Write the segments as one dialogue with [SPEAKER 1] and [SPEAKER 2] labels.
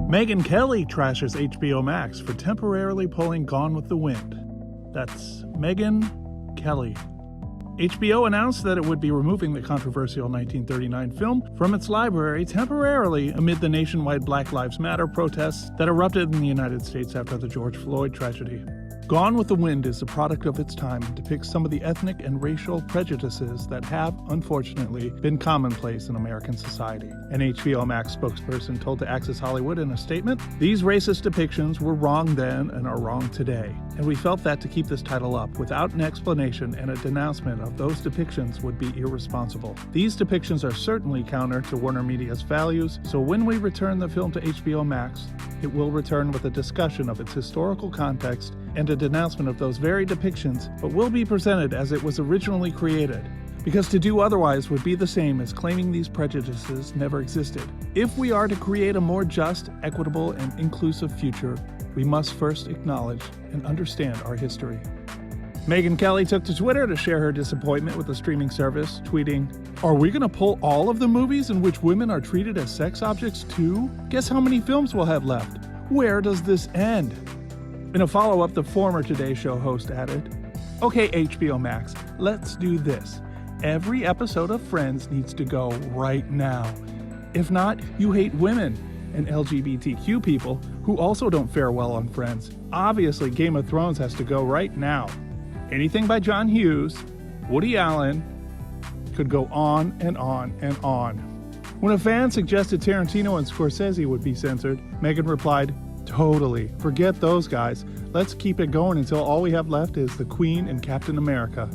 [SPEAKER 1] Megyn Kelly trashes HBO Max for temporarily pulling Gone with the Wind. That's Megyn Kelly. HBO announced that it would be removing the controversial 1939 film from its library temporarily amid the nationwide Black Lives Matter protests that erupted in the United States after the George Floyd tragedy. Gone with the Wind is a product of its time and depicts some of the ethnic and racial prejudices that have, unfortunately, been commonplace in American society. An HBO Max spokesperson told to Access Hollywood in a statement, "These racist depictions were wrong then and are wrong today, and we felt that to keep this title up without an explanation and a denouncement of those depictions would be irresponsible. These depictions are certainly counter to Warner Media's values, so when we return the film to HBO Max, it will return with a discussion of its historical context and a denouncement of those very depictions, but will be presented as it was originally created, because to do otherwise would be the same as claiming these prejudices never existed. If we are to create a more just, equitable, and inclusive future, we must first acknowledge and understand our history." Megyn Kelly took to Twitter to share her disappointment with the streaming service, tweeting, "Are we going to pull all of the movies in which women are treated as sex objects too? Guess how many films we'll have left? Where does this end?" In a follow-up, the former Today Show host added, "Okay, HBO Max, let's do this. Every episode of Friends needs to go right now. If not, you hate women and LGBTQ people who also don't fare well on Friends. Obviously, Game of Thrones has to go right now. Anything by John Hughes, Woody Allen, could go on and on and on." When a fan suggested Tarantino and Scorsese would be censored, Megyn replied, "Totally. Forget those guys. Let's keep it going until all we have left is the Queen and Captain America."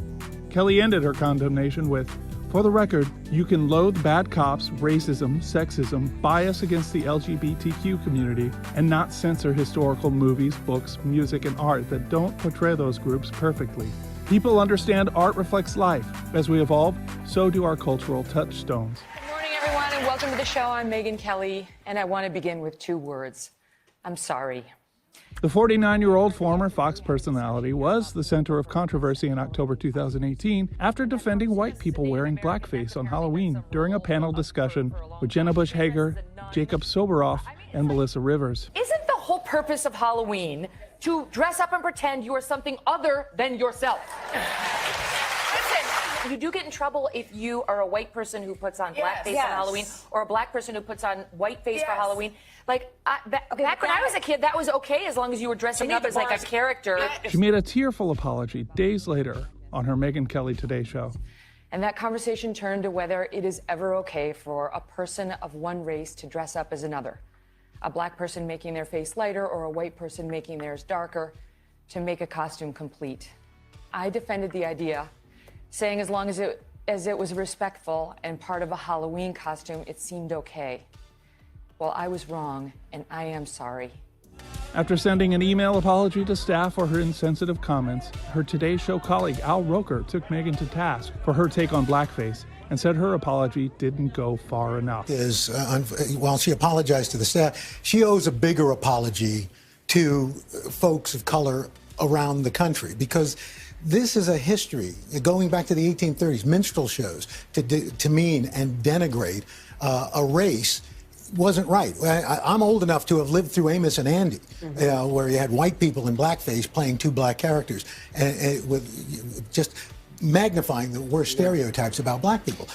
[SPEAKER 1] Kelly ended her condemnation with, "For the record, you can loathe bad cops, racism, sexism, bias against the LGBTQ community, and not censor historical movies, books, music, and art that don't portray those groups perfectly. People understand art reflects life. As we evolve, so do our cultural touchstones."
[SPEAKER 2] Good morning, everyone, and welcome to the show. I'm Megyn Kelly, and I want to begin with two words. I'm sorry.
[SPEAKER 1] The 49-year-old former Fox personality was the center of controversy in October 2018 after defending white people wearing blackface on Halloween during a panel discussion with Jenna Bush Hager, Jacob Soboroff, and Melissa Rivers.
[SPEAKER 2] Isn't the whole purpose of Halloween to dress up and pretend you are something other than yourself? Listen, you do get in trouble if you are a white person who puts on blackface on Halloween, or a black person who puts on whiteface for Halloween. Like, back when I was a kid, that was okay as long as you were dressing up as like a character.
[SPEAKER 1] She made a tearful apology days later on her Megyn Kelly Today Show.
[SPEAKER 2] And that conversation turned to whether it is ever okay for a person of one race to dress up as another. A black person making their face lighter or a white person making theirs darker to make a costume complete. I defended the idea, saying as long as it was respectful and part of a Halloween costume, it seemed okay. Well, I was wrong, and I am sorry.
[SPEAKER 1] After sending an email apology to staff for her insensitive comments, her Today Show colleague Al Roker took Megyn to task for her take on blackface and said her apology didn't go far enough.
[SPEAKER 3] While she apologized to the staff, she owes a bigger apology to folks of color around the country, because this is a history going back to the 1830s, minstrel shows to demean and denigrate a race wasn't right. I'm old enough to have lived through Amos and Andy, where you had white people in blackface playing two black characters, and with just magnifying the worst stereotypes about black people.